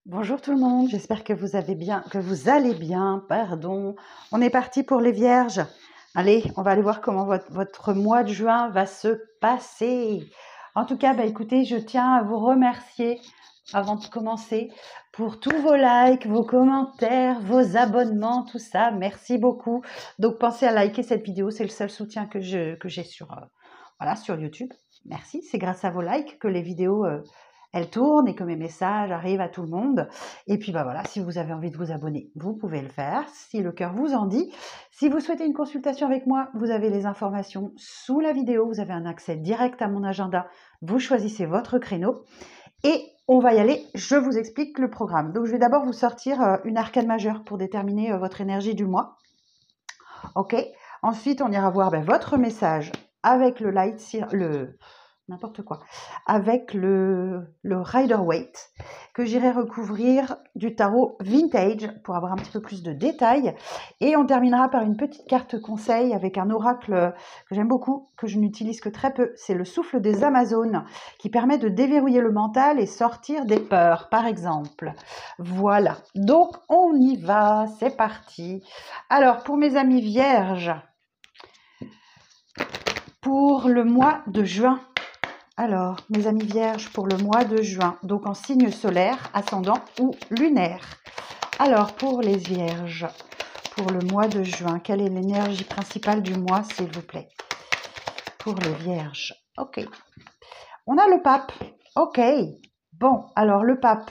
Bonjour tout le monde, j'espère que vous allez bien, pardon. On est parti pour les vierges. Allez, on va aller voir comment votre mois de juin va se passer. En tout cas, écoutez, je tiens à vous remercier avant de commencer pour tous vos likes, vos commentaires, vos abonnements, tout ça. Merci beaucoup. Donc pensez à liker cette vidéo, c'est le seul soutien que j'ai sur YouTube. Merci, c'est grâce à vos likes que les vidéos elles tournent et que mes messages arrivent à tout le monde. Et puis voilà, si vous avez envie de vous abonner, vous pouvez le faire, si le cœur vous en dit. Si vous souhaitez une consultation avec moi, vous avez les informations sous la vidéo, vous avez un accès direct à mon agenda, vous choisissez votre créneau et on va y aller, je vous explique le programme. Donc je vais d'abord vous sortir une arcane majeure pour déterminer votre énergie du mois. Ok. Ensuite, on ira voir votre message avec le n'importe quoi, avec le Rider-Waite, que j'irai recouvrir du tarot vintage pour avoir un petit peu plus de détails. Et on terminera par une petite carte conseil avec un oracle que j'aime beaucoup, que je n'utilise que très peu. C'est le souffle des Amazones, qui permet de déverrouiller le mental et sortir des peurs, par exemple. Voilà, donc on y va, c'est parti. Alors, pour mes amis vierges, pour le mois de juin, alors, mes amis vierges, pour le mois de juin, donc en signe solaire, ascendant ou lunaire. Alors, pour les vierges, pour le mois de juin, quelle est l'énergie principale du mois, s'il vous plaît? Pour les vierges, ok. On a le pape, ok. Bon, alors le pape.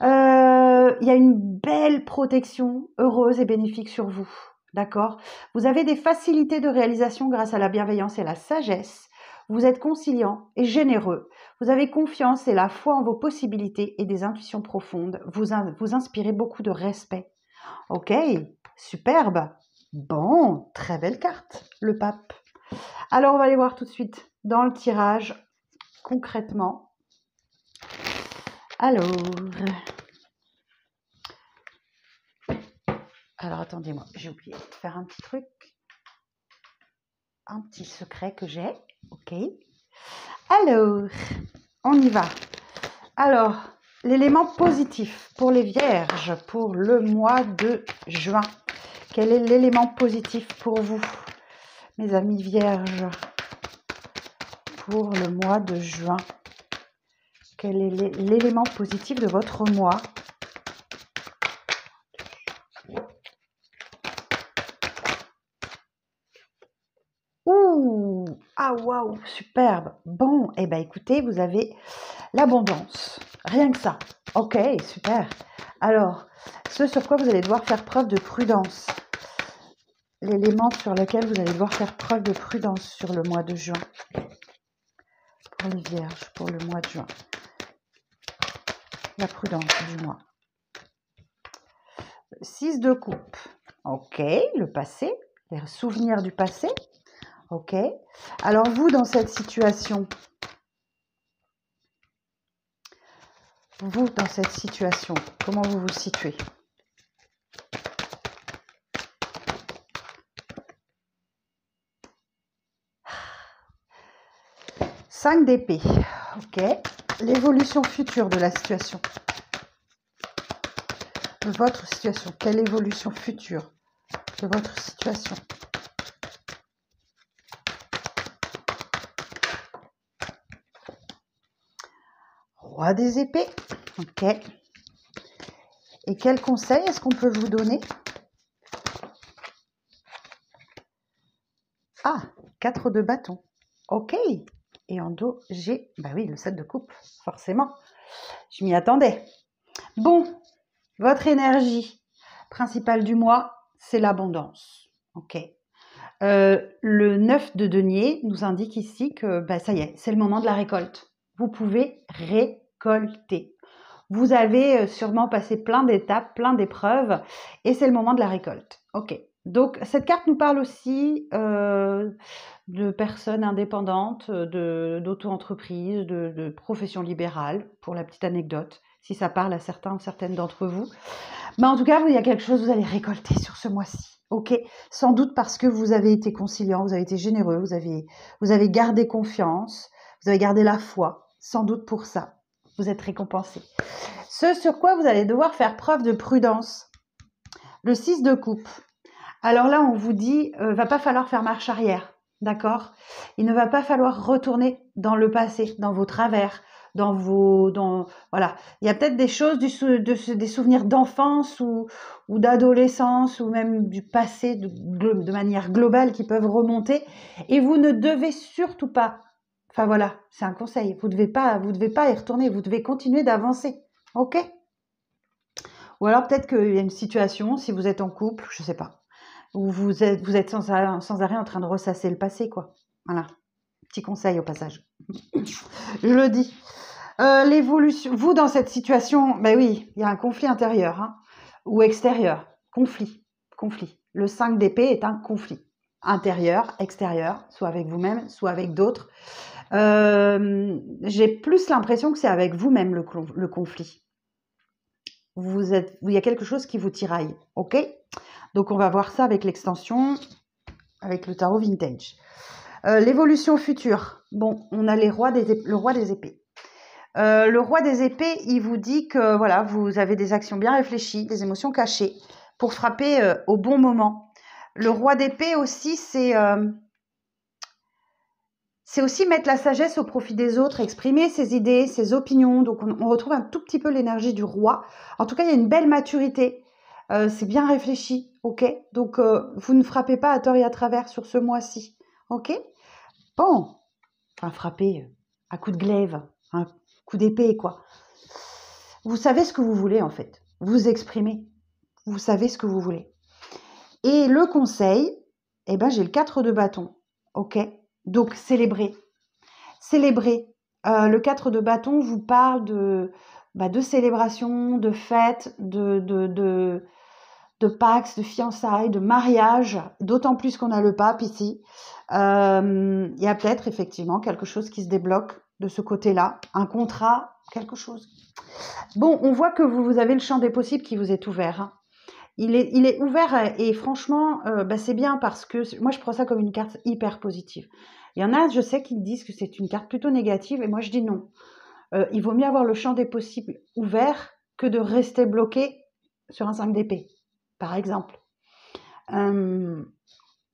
Il y a une belle protection heureuse et bénéfique sur vous, d'accord? Vous avez des facilités de réalisation grâce à la bienveillance et la sagesse. Vous êtes conciliant et généreux. Vous avez confiance et la foi en vos possibilités et des intuitions profondes. Vous inspirez beaucoup de respect. Ok, superbe. Bon, très belle carte, le pape. Alors, on va aller voir tout de suite dans le tirage, concrètement. Alors, attendez-moi, j'ai oublié de faire un petit truc. Un petit secret que j'ai. Ok. Alors, on y va. Alors, l'élément positif pour les vierges pour le mois de juin. Quel est l'élément positif pour vous, mes amis vierges, pour le mois de juin? Quel est l'élément positif de votre mois? Ouh, ah waouh, superbe. Bon, eh bien écoutez, vous avez l'abondance. Rien que ça. Ok, super. Alors, ce sur quoi vous allez devoir faire preuve de prudence. L'élément sur lequel vous allez devoir faire preuve de prudence sur le mois de juin. Pour les vierges, pour le mois de juin. La prudence du mois. 6 de coupe. Ok, le passé, les souvenirs du passé. Ok. Alors vous, dans cette situation, comment vous vous situez? Cinq d'épée. Ok. L'évolution future de la situation. De votre situation. Quelle évolution future de votre situation? Roi des épées. Ok. Et quel conseil est-ce qu'on peut vous donner? Ah, 4 de bâton. Ok. Et en dos, j'ai, oui, le 7 de coupe, forcément. Je m'y attendais. Bon, votre énergie principale du mois, c'est l'abondance. Ok. Le 9 de denier nous indique ici que ça y est, c'est le moment de la récolte. Vous pouvez récolter. Vous avez sûrement passé plein d'étapes, plein d'épreuves, et c'est le moment de la récolte. Ok. Donc, cette carte nous parle aussi de personnes indépendantes, d'auto-entreprises, de professions libérales, pour la petite anecdote, si ça parle à certains ou certaines d'entre vous. Mais en tout cas, il y a quelque chose que vous allez récolter sur ce mois-ci. Ok, sans doute parce que vous avez été conciliant, vous avez été généreux, vous avez gardé confiance, vous avez gardé la foi, sans doute pour ça. vous êtes récompensé. Ce sur quoi vous allez devoir faire preuve de prudence. Le 6 de coupe. Alors là, on vous dit, va pas falloir faire marche arrière, d'accord? Il ne va pas falloir retourner dans le passé, dans vos travers, voilà. Il y a peut-être des choses, des souvenirs d'enfance ou d'adolescence ou même du passé de manière globale qui peuvent remonter. Et vous ne devez surtout pas, enfin voilà, c'est un conseil, vous devez pas y retourner, vous devez continuer d'avancer, ok? Ou alors peut-être qu'il y a une situation, si vous êtes en couple, je sais pas, où vous êtes sans arrêt en train de ressasser le passé, quoi. Voilà, petit conseil au passage. Je le dis. L'évolution, vous dans cette situation, ben oui, il y a un conflit intérieur hein, ou extérieur. Conflit. Le 5 d'épée est un conflit. Intérieur, extérieur, soit avec vous-même, soit avec d'autres. J'ai plus l'impression que c'est avec vous-même le conflit. Il y a quelque chose qui vous tiraille, ok? Donc on va voir ça avec l'extension, avec le tarot vintage. L'évolution future. Bon, on a le roi des épées. Le roi des épées, il vous dit que voilà, vous avez des actions bien réfléchies, des émotions cachées pour frapper au bon moment. Le roi d'épée aussi, c'est aussi mettre la sagesse au profit des autres, exprimer ses idées, ses opinions. Donc on retrouve un tout petit peu l'énergie du roi. En tout cas, il y a une belle maturité. C'est bien réfléchi, ok? Donc vous ne frappez pas à tort et à travers sur ce mois-ci, ok? Bon, enfin frapper à coup de glaive, un coup d'épée, quoi. Vous savez ce que vous voulez, en fait. Vous exprimez. Vous savez ce que vous voulez. Et le conseil, eh ben, j'ai le 4 de bâton. OK? Donc, célébrez. Célébrez. Le 4 de bâton vous parle de célébration, de fête, de pax, de fiançailles, de mariage, d'autant plus qu'on a le pape ici. Il y a peut-être effectivement quelque chose qui se débloque de ce côté-là, un contrat, quelque chose. Bon, on voit que vous avez le champ des possibles qui vous est ouvert. Hein. Il est ouvert et franchement, c'est bien parce que moi je prends ça comme une carte hyper positive. Il y en a, je sais, qui disent que c'est une carte plutôt négative et moi je dis non. Il vaut mieux avoir le champ des possibles ouvert que de rester bloqué sur un 5 d'épée, par exemple.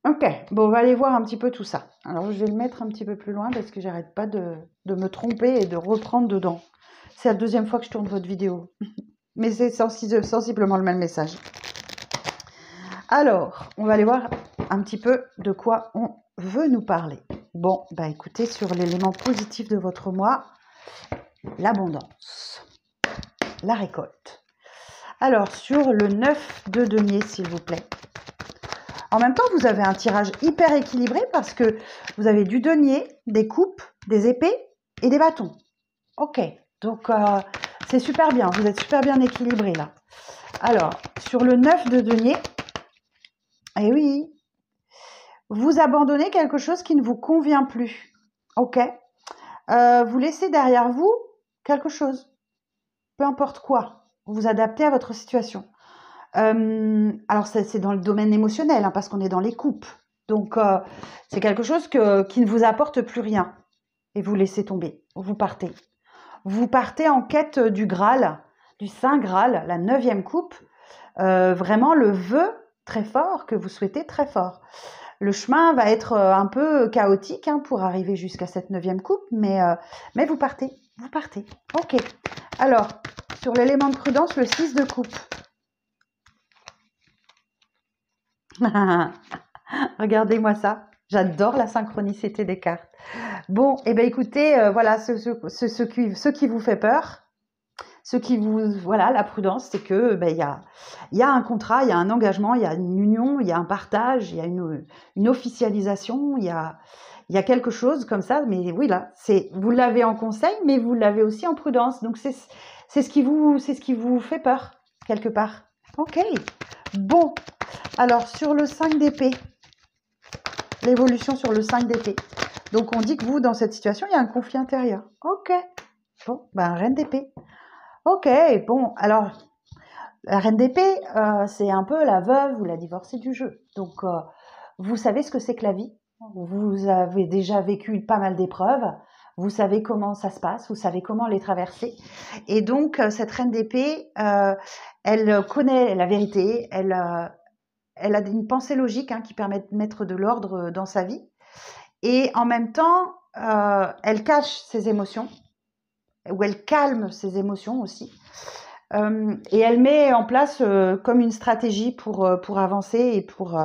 Ok, bon, on va aller voir un petit peu tout ça. Alors, je vais le mettre un petit peu plus loin parce que j'arrête pas de me tromper et de reprendre dedans. C'est la deuxième fois que je tourne votre vidéo. Mais c'est sensiblement le même message. Alors, on va aller voir un petit peu de quoi on veut nous parler. Bon, bah écoutez, sur l'élément positif de votre mois, l'abondance, la récolte. Alors, sur le 9 de denier, s'il vous plaît. En même temps, vous avez un tirage hyper équilibré parce que vous avez du denier, des coupes, des épées et des bâtons. Ok, donc c'est super bien, vous êtes super bien équilibré là. Alors, sur le 9 de denier, eh oui, vous abandonnez quelque chose qui ne vous convient plus. Ok, vous laissez derrière vous quelque chose, peu importe quoi, vous adaptez à votre situation. Alors, c'est dans le domaine émotionnel, hein, parce qu'on est dans les coupes. Donc, c'est quelque chose qui ne vous apporte plus rien. Et vous laissez tomber. Vous partez. Vous partez en quête du Graal, du Saint Graal, la 9e coupe. Vraiment le vœu très fort que vous souhaitez très fort. Le chemin va être un peu chaotique hein, pour arriver jusqu'à cette 9e coupe, mais vous partez. Vous partez. Ok. Alors, sur l'élément de prudence, le 6 de coupe. Regardez-moi ça. J'adore la synchronicité des cartes. Bon, et bien écoutez, voilà, ce qui vous fait peur, voilà, la prudence, c'est que y a un contrat, il y a un engagement, il y a une union, il y a un partage, il y a une officialisation, il y a quelque chose comme ça. Mais oui, là, vous l'avez en conseil, mais vous l'avez aussi en prudence. Donc c'est ce qui vous fait peur quelque part. Ok. Bon. Alors, sur le 5 d'épée, l'évolution sur le 5 d'épée. Donc, on dit que vous, dans cette situation, il y a un conflit intérieur. Ok. Bon, reine d'épée. Ok, bon, alors, la reine d'épée, c'est un peu la veuve ou la divorcée du jeu. Donc, vous savez ce que c'est que la vie. Vous avez déjà vécu pas mal d'épreuves. vous savez comment ça se passe, vous savez comment les traverser. Et donc, cette reine d'épée, elle connaît la vérité, elle a une pensée logique qui permet de mettre de l'ordre dans sa vie. Et en même temps, elle cache ses émotions, ou elle calme ses émotions aussi. Et elle met en place comme une stratégie pour avancer et pour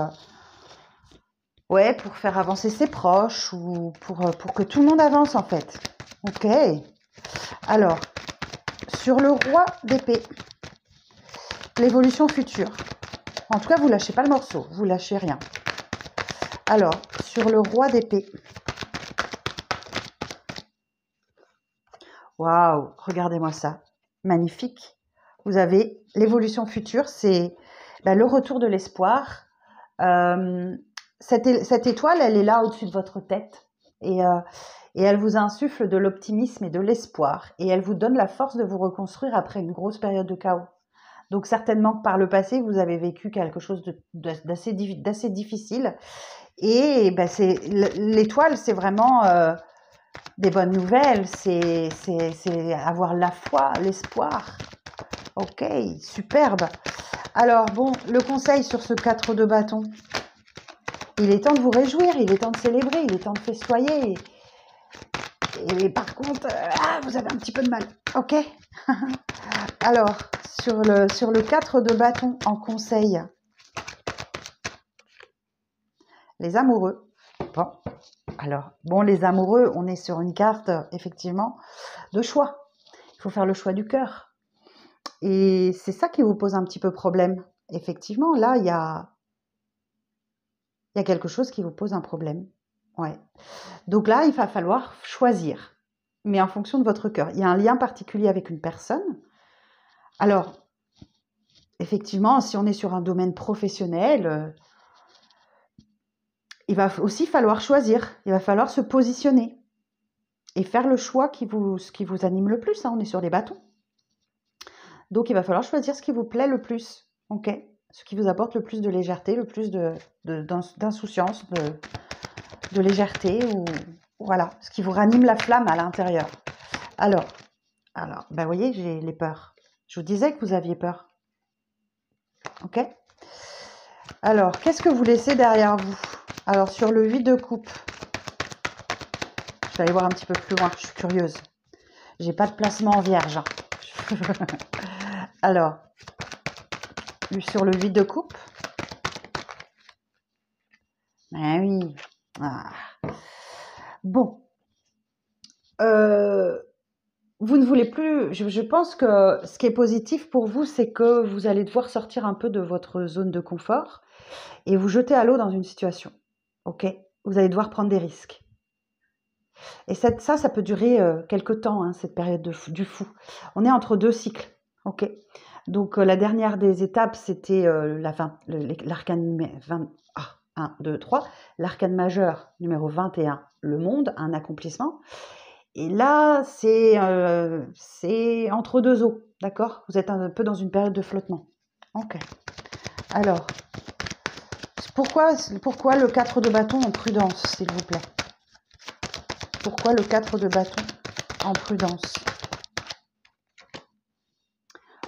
faire avancer ses proches ou pour que tout le monde avance en fait. Ok. Alors, sur le roi d'épée, l'évolution future. En tout cas, vous lâchez pas le morceau, vous lâchez rien. Alors, sur le roi d'épée. Waouh, regardez-moi ça. Magnifique. Vous avez l'évolution future, c'est le retour de l'espoir. Cette étoile, elle est là au-dessus de votre tête et elle vous insuffle de l'optimisme et de l'espoir et elle vous donne la force de vous reconstruire après une grosse période de chaos. Donc certainement que par le passé, vous avez vécu quelque chose d'assez difficile et l'étoile, c'est vraiment des bonnes nouvelles, c'est avoir la foi, l'espoir. Ok, superbe. Alors bon, le conseil sur ce 4 de bâton, il est temps de vous réjouir, il est temps de célébrer, il est temps de festoyer. Et par contre, vous avez un petit peu de mal, ok. Alors, sur le 4 de bâton en conseil, les amoureux. Bon, les amoureux, on est sur une carte, effectivement, de choix. Il faut faire le choix du cœur. Et c'est ça qui vous pose un petit peu problème. Effectivement, là, il y a quelque chose qui vous pose un problème. Ouais. Donc là, il va falloir choisir, mais en fonction de votre cœur. Il y a un lien particulier avec une personne. Alors, effectivement, si on est sur un domaine professionnel, il va aussi falloir choisir. Il va falloir se positionner et faire le choix qui vous anime le plus. On est sur les bâtons. Donc, il va falloir choisir ce qui vous plaît le plus, ok, ce qui vous apporte le plus de légèreté, le plus d'insouciance, de légèreté, ou voilà, ce qui vous ranime la flamme à l'intérieur. Alors, vous voyez, j'ai les peurs. Je vous disais que vous aviez peur, ok. Alors, qu'est-ce que vous laissez derrière vous? Alors, sur le 8 de coupe, je vais aller voir un petit peu plus loin, je suis curieuse. J'ai pas de placement en vierge. Alors, sur le 8 de coupe. Ah oui. Ah. Bon. Vous ne voulez plus... Je pense que ce qui est positif pour vous, c'est que vous allez devoir sortir un peu de votre zone de confort et vous jeter à l'eau dans une situation. Ok? Vous allez devoir prendre des risques. Et ça peut durer quelque temps, cette période du fou. On est entre deux cycles. Ok? Donc, la dernière des étapes, c'était l'arcane 1, 2, 3. L'arcane majeur numéro 21, le monde, un accomplissement. Et là, c'est entre deux eaux, d'accord? Vous êtes un peu dans une période de flottement. Ok. Alors, pourquoi le 4 de bâton en prudence, s'il vous plaît? Pourquoi le 4 de bâton en prudence?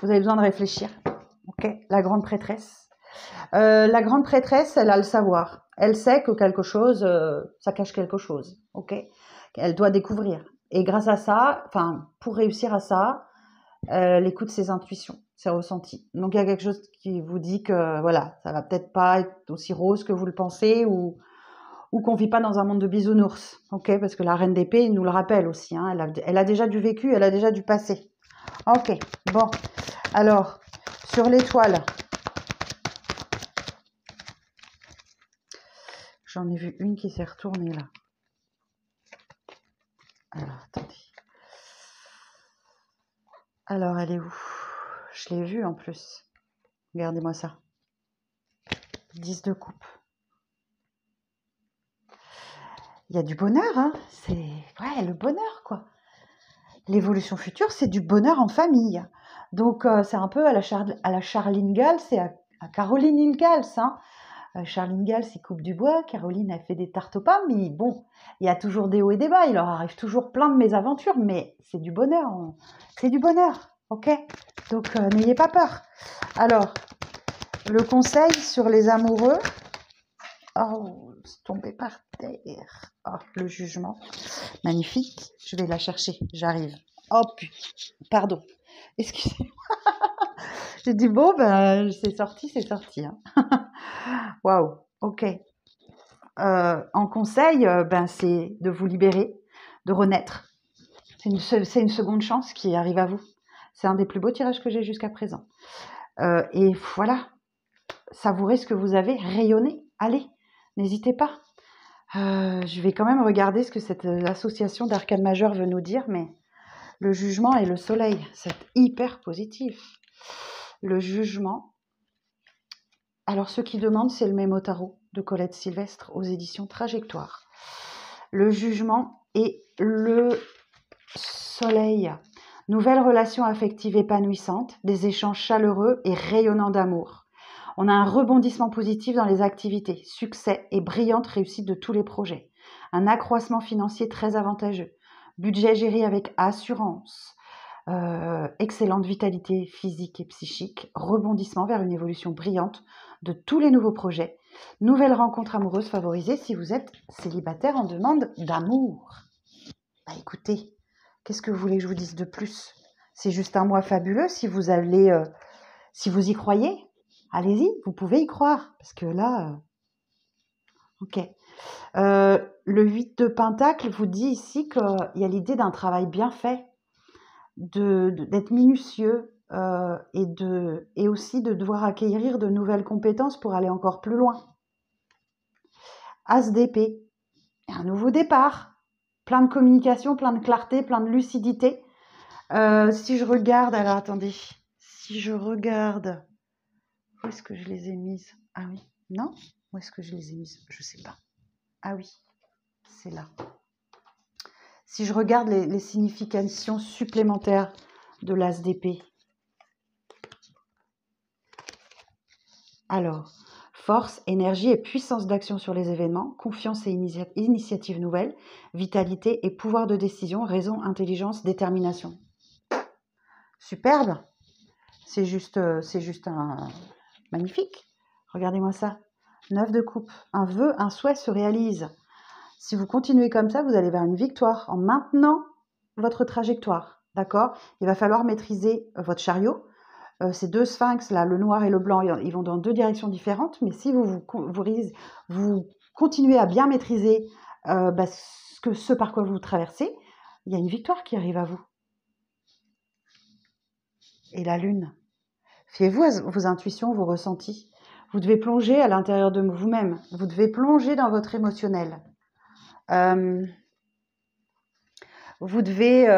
Vous avez besoin de réfléchir. Ok. La grande prêtresse. La grande prêtresse, elle a le savoir. Elle sait que quelque chose, ça cache quelque chose. Ok. Elle doit découvrir. Et grâce à ça, pour réussir à ça, elle écoute ses intuitions, ses ressentis. Donc il y a quelque chose qui vous dit que voilà, ça va peut-être pas être aussi rose que vous le pensez ou qu'on vit pas dans un monde de bisounours, ok? Parce que la reine d'épée nous le rappelle aussi. Elle a déjà du vécu, elle a déjà du passé. Ok, bon. Alors sur l'étoile, j'en ai vu une qui s'est retournée là. Alors attendez. Alors, elle est où? Je l'ai vue en plus. Regardez-moi ça. 10 de coupe. Il y a du bonheur, c'est le bonheur, quoi. L'évolution future, c'est du bonheur en famille. Donc, c'est un peu à la Charline Gals, c'est à Caroline Ingalls. Charline Gals, il coupe du bois. Caroline a fait des tartes aux pommes. Mais bon, il y a toujours des hauts et des bas. Il leur arrive toujours plein de mésaventures. Mais c'est du bonheur. C'est du bonheur. OK? Donc, n'ayez pas peur. Alors, le conseil sur les amoureux. Oh, c'est tombé par terre. Oh, le jugement. Magnifique. Je vais la chercher. J'arrive. Oh, pardon. Excusez-moi. J'ai dit, bon, ben, c'est sorti. Hein. Waouh. OK. En conseil, ben, c'est de vous libérer, de renaître. C'est une seconde chance qui arrive à vous. C'est un des plus beaux tirages que j'ai jusqu'à présent. Et voilà. Savourez ce que vous avez, rayonnez. Allez, n'hésitez pas. Je vais quand même regarder ce que cette association d'arcane majeur veut nous dire, mais le jugement et le soleil, c'est hyper positif. Le jugement. Alors, ceux qui demandent, c'est le Mémo Tarot de Colette Sylvestre aux éditions Trajectoire. Le jugement et le soleil. Nouvelle relation affective épanouissante, des échanges chaleureux et rayonnants d'amour. On a un rebondissement positif dans les activités, succès et brillante réussite de tous les projets. Un accroissement financier très avantageux. Budget géré avec assurance. Excellente vitalité physique et psychique. Rebondissement vers une évolution brillante de tous les nouveaux projets. Nouvelle rencontre amoureuse favorisée si vous êtes célibataire en demande d'amour. Bah écoutez, qu'est-ce que vous voulez que je vous dise de plus? C'est juste un mois fabuleux si vous allez, si vous y croyez. Allez-y, vous pouvez y croire. Parce que là, ok. Le 8 de Pentacle vous dit ici qu'il y a l'idée d'un travail bien fait, d'être minutieux et aussi de devoir acquérir de nouvelles compétences pour aller encore plus loin. As d'épée, un nouveau départ, plein de communication, plein de clarté, plein de lucidité. Si je regarde, alors attendez, si je regarde, où est-ce que je les ai mises? Ah oui, non? Où est-ce que je les ai mises? Je sais pas. Ah oui, c'est là. Si je regarde les significations supplémentaires de l'as d'épée. Alors, force, énergie et puissance d'action sur les événements, confiance et initiative nouvelle, vitalité et pouvoir de décision, raison, intelligence, détermination. Superbe. C'est juste un magnifique. Regardez-moi ça. 9 de coupe. Un vœu, un souhait se réalise. Si vous continuez comme ça, vous allez vers une victoire en maintenant votre trajectoire. D'accord? Il va falloir maîtriser votre chariot. Ces deux sphinx, là, le noir et le blanc, ils vont dans deux directions différentes. Mais si vous continuez à bien maîtriser ce par quoi vous traversez, il y a une victoire qui arrive à vous. Et la lune. Fiez-vous à vos intuitions, vos ressentis. Vous devez plonger à l'intérieur de vous-même. Vous devez plonger dans votre émotionnel. Vous devez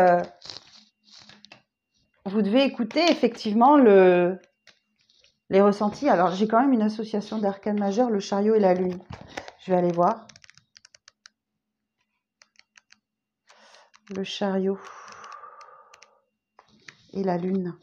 écouter effectivement les ressentis. Alors, j'ai quand même une association d'arcanes majeures, le chariot et la lune. Je vais aller voir. Le chariot et la lune.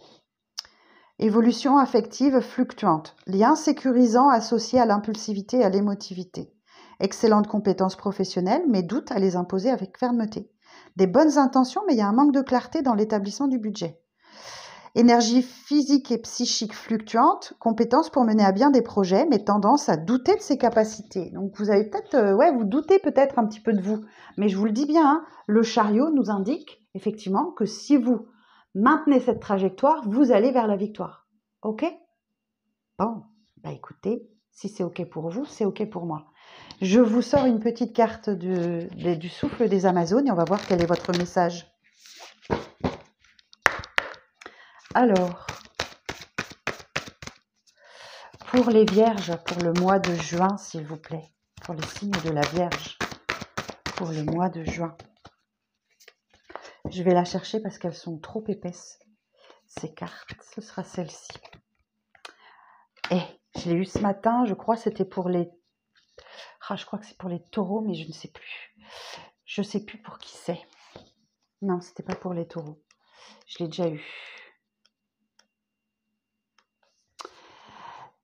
Évolution affective fluctuante. Lien sécurisant associé à l'impulsivité et à l'émotivité. Excellentes compétences professionnelles, mais doute à les imposer avec fermeté. Des bonnes intentions, mais il y a un manque de clarté dans l'établissement du budget. Énergie physique et psychique fluctuante, compétences pour mener à bien des projets, mais tendance à douter de ses capacités. Donc vous avez peut-être, vous doutez peut-être un petit peu de vous. Mais je vous le dis bien, hein, le chariot nous indique effectivement que si vous maintenez cette trajectoire, vous allez vers la victoire. Ok? Bon, bah écoutez, si c'est ok pour vous, c'est ok pour moi. Je vous sors une petite carte du souffle des Amazones et on va voir quel est votre message. Alors, pour les vierges, pour le mois de juin, s'il vous plaît, pour les signes de la Vierge, pour le mois de juin. Je vais la chercher parce qu'elles sont trop épaisses, ces cartes. Ce sera celle-ci. Je l'ai eu ce matin, je crois que c'était pour les... je crois que c'est pour les taureaux, mais je ne sais plus. Je ne sais plus pour qui c'est. Non, c'était pas pour les taureaux. Je l'ai déjà eu.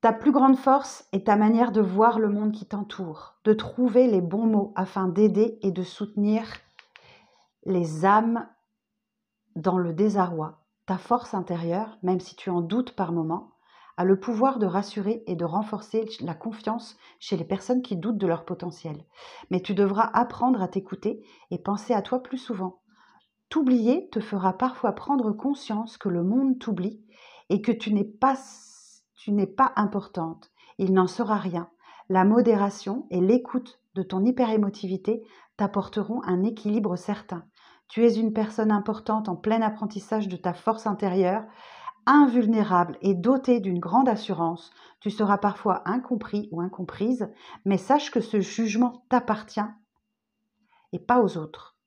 Ta plus grande force est ta manière de voir le monde qui t'entoure, de trouver les bons mots afin d'aider et de soutenir les âmes dans le désarroi. Ta force intérieure, même si tu en doutes par moments, a le pouvoir de rassurer et de renforcer la confiance chez les personnes qui doutent de leur potentiel. Mais tu devras apprendre à t'écouter et penser à toi plus souvent. T'oublier te fera parfois prendre conscience que le monde t'oublie et que tu n'es pas importante. Il n'en sera rien. La modération et l'écoute de ton hyperémotivité t'apporteront un équilibre certain. Tu es une personne importante en plein apprentissage de ta force intérieure, invulnérable et dotée d'une grande assurance. Tu seras parfois incompris ou incomprise, mais sache que ce jugement t'appartient et pas aux autres.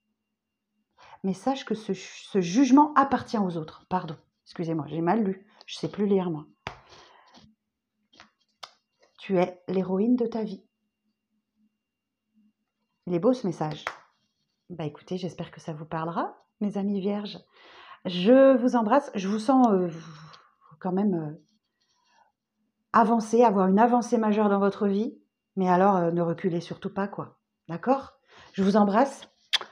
Mais sache que ce jugement appartient aux autres. Pardon, excusez-moi, j'ai mal lu. Je ne sais plus lire, moi. Tu es l'héroïne de ta vie. Il est beau ce message. Bah écoutez, j'espère que ça vous parlera, mes amis vierges. Je vous embrasse. Je vous sens quand même avancer, avoir une avancée majeure dans votre vie. Mais alors, ne reculez surtout pas, quoi. D'accord? Je vous embrasse.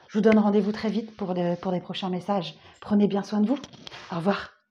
Je vous donne rendez-vous très vite pour des prochains messages. Prenez bien soin de vous. Au revoir.